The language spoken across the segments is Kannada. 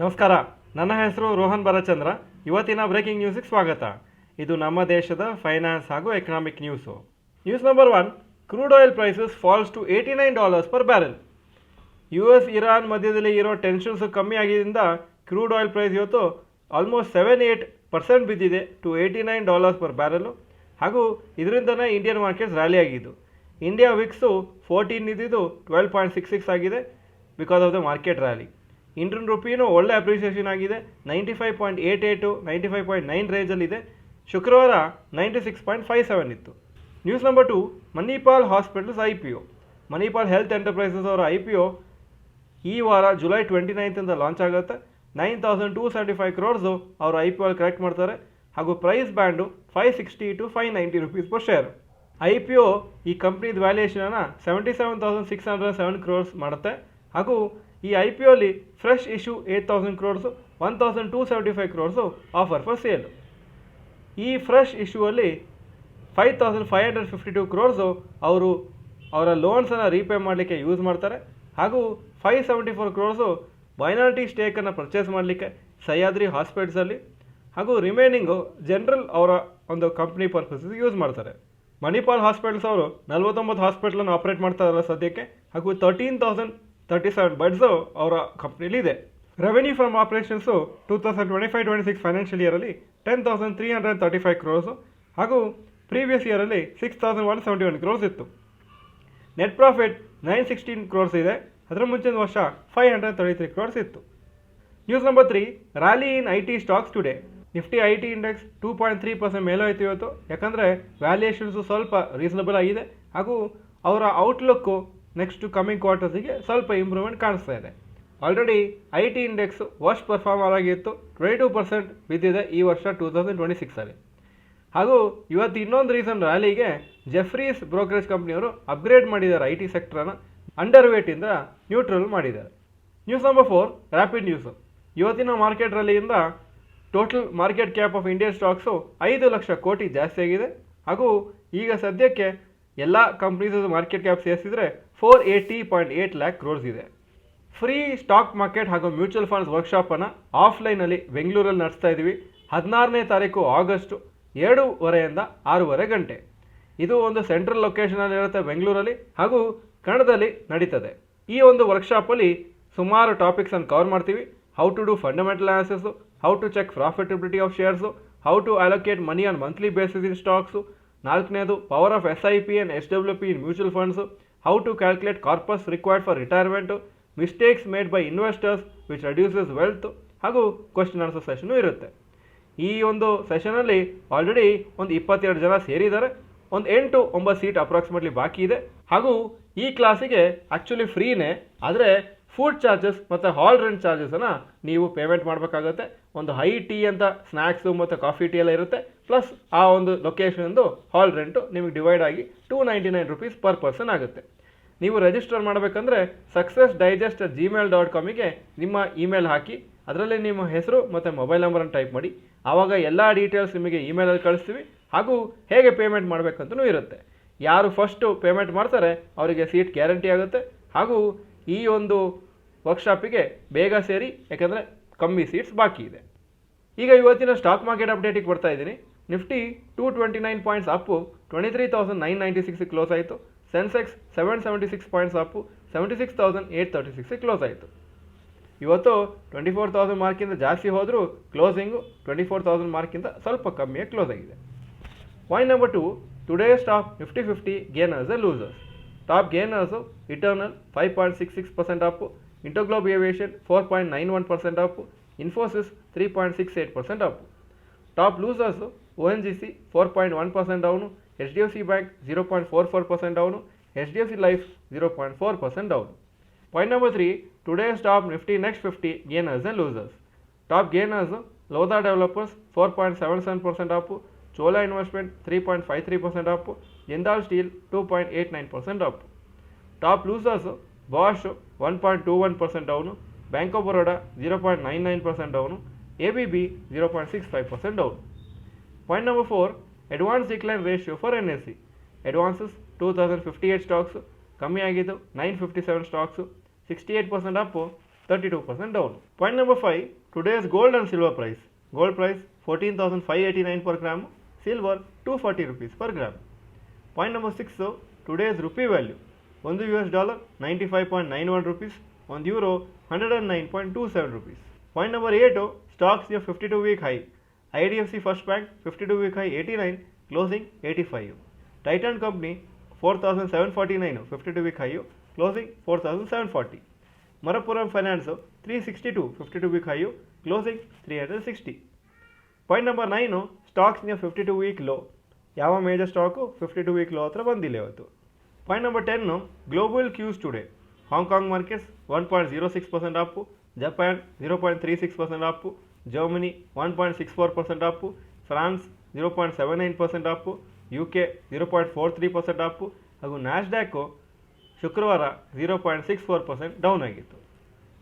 ನಮಸ್ಕಾರ, ನನ್ನ ಹೆಸರು ರೋಹನ್ ಭರಚಂದ್ರ. ಇವತ್ತಿನ ಬ್ರೇಕಿಂಗ್ ನ್ಯೂಸಿಗೆ ಸ್ವಾಗತ. ಇದು ನಮ್ಮ ದೇಶದ ಫೈನಾನ್ಸ್ ಹಾಗೂ economic news. News number 1, crude oil prices falls to $89 per barrel. US Iran ಮಧ್ಯದಲ್ಲಿ ಇರೋ ಟೆನ್ಷನ್ಸ್ ಕಮ್ಮಿ ಆಗಿದ್ದರಿಂದ ಕ್ರೂಡ್ ಆಯಿಲ್ ಪ್ರೈಸ್ ಇವತ್ತು ಆಲ್ಮೋಸ್ಟ್ 7-8% ಬಿದ್ದಿದೆ ಟು $89 per ಬ್ಯಾರೆಲು. ಹಾಗೂ ಇದರಿಂದನೇ ಇಂಡಿಯನ್ ಮಾರ್ಕೆಟ್ಸ್ ರ್ಯಾಲಿ ಆಗಿದ್ದು. ಇಂಡಿಯಾ ವಿಕ್ಸು 14 ಇದ್ದಿದ್ದು 12.66 ಆಗಿದೆ because of the market rally. Indian ರುಪಿನೂ ಒಳ್ಳೆ ಅಪ್ರಿಸಿಯೇಷನ್ ಆಗಿದೆ. 95.88 95.9 ರೇಂಜಲ್ಲಿದೆ. ಶುಕ್ರವಾರ 96.57 ಇತ್ತು. News number 2, Manipal hospitals IPO. Manipal health enterprises ಅವರ IPO ಈ ವಾರ ಜುಲೈ 29 ಲಾಂಚ್ ಆಗುತ್ತೆ. 9,275 crores ಅವರು IPO ಕರೆಕ್ಟ್ ಮಾಡ್ತಾರೆ. ಹಾಗೂ price band $560 to $590 per share. IPO ಈ ಕಂಪ್ನಿದ ವ್ಯಾಲ್ಯೂಯೇಷನನ್ನು 77,607 crores ಮಾಡುತ್ತೆ. ಹಾಗೂ ಈ IPO ಅಲ್ಲಿ fresh issue 8,000 crores, 1,275 crores offer for sale. ಈ ಫ್ರೆಶ್ ಇಶ್ಯೂ ಅಲ್ಲಿ 5,552 crores ಅವರು ಅವರ ಲೋನ್ಸನ್ನು ರೀಪೇ ಮಾಡಲಿಕ್ಕೆ ಯೂಸ್ ಮಾಡ್ತಾರೆ. ಹಾಗೂ 574 crores ಮೈನಾರಿಟಿ ಸ್ಟೇಕನ್ನು ಪರ್ಚೇಸ್ ಮಾಡಲಿಕ್ಕೆ ಸಹ್ಯಾದ್ರಿ ಹಾಸ್ಪಿಟಲ್ಸಲ್ಲಿ, ಹಾಗೂ ರಿಮೈನಿಂಗು ಜನರಲ್ ಅವರ ಒಂದು ಕಂಪ್ನಿ ಪರ್ಪಸ್ಗೆ ಯೂಸ್ ಮಾಡ್ತಾರೆ. ಮಣಿಪಾಲ್ ಹಾಸ್ಪಿಟಲ್ಸ್ ಅವರು 49 ಹಾಸ್ಪಿಟಲನ್ನು ಆಪರೇಟ್ ಮಾಡ್ತಾ ಇದ್ದಾರೆ ಸದ್ಯಕ್ಕೆ. ಹಾಗೂ 13,037 ಬೆಡ್ಸು ಅವರ ಕಂಪ್ನಿಲಿದೆ. ರೆವೆನ್ಯೂ ಫ್ರಮ್ ಆಪರೇಷನ್ಸು 2025-26 ಫೈನಾನ್ಷಿಯಲ್ ಇಯರಲ್ಲಿ 10,335 crores, ಹಾಗೂ ಪ್ರೀವಿಯಸ್ ಇಯರಲ್ಲಿ 6,171 crores ಇತ್ತು. ನೆಟ್ ಪ್ರಾಫಿಟ್ 916 crores ಇದೆ. ಅದರ ಮುಂಚಿನ ವರ್ಷ 533 crores ಇತ್ತು. News number 3, rally in IT stocks today. Nifty IT index 2.3% ಮೇಲೋಯ್ತು ಇವತ್ತು. ಯಾಕಂದರೆ ವ್ಯಾಲ್ಯೂಯೇಷನ್ಸು ಸ್ವಲ್ಪ ರೀಸನಬಲ್ ಆಗಿದೆ. ಹಾಗೂ ಅವರ ಔಟ್ಲುಕ್ಕು ನೆಕ್ಸ್ಟ್ ಕಮಿಂಗ್ ಕ್ವಾರ್ಟರ್ಸಿಗೆ ಸ್ವಲ್ಪ ಇಂಪ್ರೂವ್ಮೆಂಟ್ ಕಾಣಿಸ್ತಾ ಇದೆ. Already IT index worst performer ಆಗಿತ್ತು, 22% ಬಿದ್ದಿದೆ ಈ ವರ್ಷ 2026ಅಲ್ಲಿ. ಹಾಗೂ ಇವತ್ತು ಇನ್ನೊಂದು ರೀಸನ್ ರ್ಯಾಲಿಗೆ ಜೆಫ್ರೀಸ್ ಬ್ರೋಕರೇಜ್ ಕಂಪ್ನಿಯವರು ಅಪ್ಗ್ರೇಡ್ ಮಾಡಿದ್ದಾರೆ IT ಸೆಕ್ಟ್ರನ್ನು, ಅಂಡರ್ ವೇಟಿಂದ ನ್ಯೂಟ್ರಲ್ ಮಾಡಿದ್ದಾರೆ. News number 4, rapid news. ಇವತ್ತಿನ ಮಾರ್ಕೆಟ್ ರ್ಯಾಲಿಯಿಂದ total market cap of Indian stocks 5 ಲಕ್ಷ ಕೋಟಿ ಜಾಸ್ತಿ ಆಗಿದೆ. ಹಾಗೂ ಈಗ ಸದ್ಯಕ್ಕೆ ಎಲ್ಲ ಕಂಪ್ನೀಸ್ ಮಾರ್ಕೆಟ್ ಕ್ಯಾಪ್ ಸೇರಿಸಿದರೆ 480.8 lakh crores ಇದೆ. ಫ್ರೀ ಸ್ಟಾಕ್ ಮಾರ್ಕೆಟ್ ಹಾಗೂ ಮ್ಯೂಚುವಲ್ ಫಂಡ್ಸ್ ವರ್ಕ್ಶಾಪನ್ನು ಆಫ್ಲೈನಲ್ಲಿ ಬೆಂಗಳೂರಲ್ಲಿ ನಡೆಸ್ತಾ ಇದ್ದೀವಿ. 16ನೇ ತಾರೀಕು ಆಗಸ್ಟು 7:30 6:30 ಗಂಟೆ. ಇದು ಒಂದು ಸೆಂಟ್ರಲ್ ಲೊಕೇಶನಲ್ಲಿರುತ್ತೆ ಬೆಂಗಳೂರಲ್ಲಿ, ಹಾಗೂ ಕನ್ನಡದಲ್ಲಿ ನಡೀತದೆ. ಈ ಒಂದು ವರ್ಕ್ಶಾಪಲ್ಲಿ ಸುಮಾರು ಟಾಪಿಕ್ಸನ್ನು ಕವರ್ ಮಾಡ್ತೀವಿ. How to do fundamental analysis, how to check profitability of shares, how to allocate money on monthly basis in stocks, 4ನೇದು power of SIP and SWP in mutual funds, how to calculate corpus required for retirement, mistakes made by investors which reduces wealth, ಹಾಗೂ ಕ್ವಶನ್ ಆನ್ಸರ್ ಸೆಷನು ಇರುತ್ತೆ. ಈ ಒಂದು ಸೆಷನಲ್ಲಿ ಆಲ್ರೆಡಿ ಒಂದು 22 ಜನ ಸೇರಿದ್ದಾರೆ. ಒಂದು 8-9 ಸೀಟ್ ಅಪ್ರಾಕ್ಸಿಮೇಟ್ಲಿ ಬಾಕಿ ಇದೆ. ಹಾಗೂ ಈ ಕ್ಲಾಸಿಗೆ ಆ್ಯಕ್ಚುಲಿ ಫ್ರೀನೇ, ಆದರೆ ಫುಡ್ ಚಾರ್ಜಸ್ ಮತ್ತು ಹಾಲ್ ರೆಂಟ್ ಚಾರ್ಜಸನ್ನು ನೀವು ಪೇಮೆಂಟ್ ಮಾಡಬೇಕಾಗತ್ತೆ. ಒಂದು ಹೈ ಟೀ ಅಂತ ಸ್ನ್ಯಾಕ್ಸು ಮತ್ತು ಕಾಫಿ ಟೀ ಎಲ್ಲ ಇರುತ್ತೆ. ಪ್ಲಸ್ ಆ ಒಂದು ಲೊಕೇಶನ್ದು ಹಾಲ್ ರೆಂಟು ನಿಮಗೆ ಡಿವೈಡ್ ಆಗಿ $299 per ಪರ್ಸನ್ ಆಗುತ್ತೆ. ನೀವು ರಿಜಿಸ್ಟರ್ ಮಾಡಬೇಕಂದ್ರೆ successdigest@gmail.com ನಿಮ್ಮ ಇಮೇಲ್ ಹಾಕಿ, ಅದರಲ್ಲಿ ನಿಮ್ಮ ಹೆಸರು ಮತ್ತು ಮೊಬೈಲ್ ನಂಬರನ್ನು ಟೈಪ್ ಮಾಡಿ. ಆವಾಗ ಎಲ್ಲ ಡೀಟೇಲ್ಸ್ ನಿಮಗೆ ಇಮೇಲಲ್ಲಿ ಕಳಿಸ್ತೀವಿ. ಹಾಗೂ ಹೇಗೆ ಪೇಮೆಂಟ್ ಮಾಡಬೇಕಂತಲೂ ಇರುತ್ತೆ. ಯಾರು ಫಸ್ಟು ಪೇಮೆಂಟ್ ಮಾಡ್ತಾರೆ ಅವರಿಗೆ ಸೀಟ್ ಗ್ಯಾರಂಟಿ ಆಗುತ್ತೆ. ಹಾಗೂ ಈ ಒಂದು ವರ್ಕ್ಶಾಪಿಗೆ ಬೇಗ ಸೇರಿ, ಯಾಕಂದರೆ ಕಮ್ಮಿ ಸೀಟ್ಸ್ ಬಾಕಿ ಇದೆ. ಈಗ ಇವತ್ತಿನ ಸ್ಟಾಕ್ ಮಾರ್ಕೆಟ್ ಅಪ್ಡೇಟಿಗೆ ಬರ್ತಾ ಇದ್ದೀನಿ. ನಿಫ್ಟಿ 229 ಪಾಯಿಂಟ್ಸ್ ಅಪ್ಪು 23,996 ಕ್ಲೋಸ್ ಆಯಿತು. ಸೆನ್ಸೆಕ್ಸ್ 776 ಪಾಯಿಂಟ್ಸ್ ಅಪ್ಪು 76,836 ಕ್ಲೋಸ್ ಆಯಿತು. ಇವತ್ತು 24,000 ಮಾರ್ಕಿಂದ ಜಾಸ್ತಿ ಹೋದರೂ ಕ್ಲೋಸಿಂಗು 24,000 ಮಾರ್ಕಿಂದ ಸ್ವಲ್ಪ ಕಮ್ಮಿಯಾಗಿ ಕ್ಲೋಸ್ ಆಗಿದೆ. Point number 2, today stock Nifty 50 gainers and losers. Top gainers Eternal 5.66% up, InterGlobe aviation 4.91% up, Infosys 3.68% up. Top losers ONGC 4.1% down, HDFC bank 0.44% down, HDFC life 0.4% down. Point number 3, today stock Nifty next 50 gainers and losers. Top gainers Lodha developers 4.77% up, Chola investment 3.53% up, Jindal steel 2.89% up. Top losers Bosch 1.21% down, bank of Baroda 0.99% down, ABB 0.65% down. Point number 4, advance decline ratio for NSE. Advances 2,058 stocks, ಕಮ್ಮಿ ಆಗಿದ್ದು 957 stocks, 68% Appu, 32% down. Point number 5, today's gold and silver price. Gold price 14,589 per gram, silver 240 rupees per gram. Point number 6, today's rupee value. ಒಂದು US dollar 95.91 rupees, ಒಂದು euro 109.27 rupees. Point number 8, stocks near 52-week high. IDFC First Bank 52-week high 89, closing 85. Titan Company 4,749, 52-week high, closing 4,740. Manappuram Finance 362, 52-week high, closing 360. Point number 9, stocks near 52-week low. ಯಾವ ಮೇಜರ್ ಸ್ಟಾಕು 52-week low ಹತ್ರ ಬಂದಿಲ್ಲ ಇವತ್ತು. Point number 10, global cues today. Hong Kong markets 1.06% up, Japan 0.36% up, Germany 1.64% up, France 0.79% up, UK 0.43% up, ಹಾಗೂ ನ್ಯಾಸ್ಡ್ಯಾಕು ಶುಕ್ರವಾರ 0.64% ಡೌನ್ ಆಗಿತ್ತು.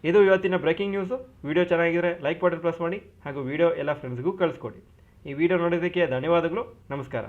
ಇದು ಇವತ್ತಿನ ಬ್ರೇಕಿಂಗ್ ನ್ಯೂಸು. ವಿಡಿಯೋ ಚೆನ್ನಾಗಿದ್ದರೆ ಲೈಕ್ ಬಟನ್ ಪ್ರೆಸ್ ಮಾಡಿ ಹಾಗೂ ವಿಡಿಯೋ ಎಲ್ಲ ಫ್ರೆಂಡ್ಸ್ಗೂ ಕಳಿಸ್ಕೊಡಿ. ಈ ವಿಡಿಯೋ ನೋಡೋದಕ್ಕೆ ಧನ್ಯವಾದಗಳು. ನಮಸ್ಕಾರ.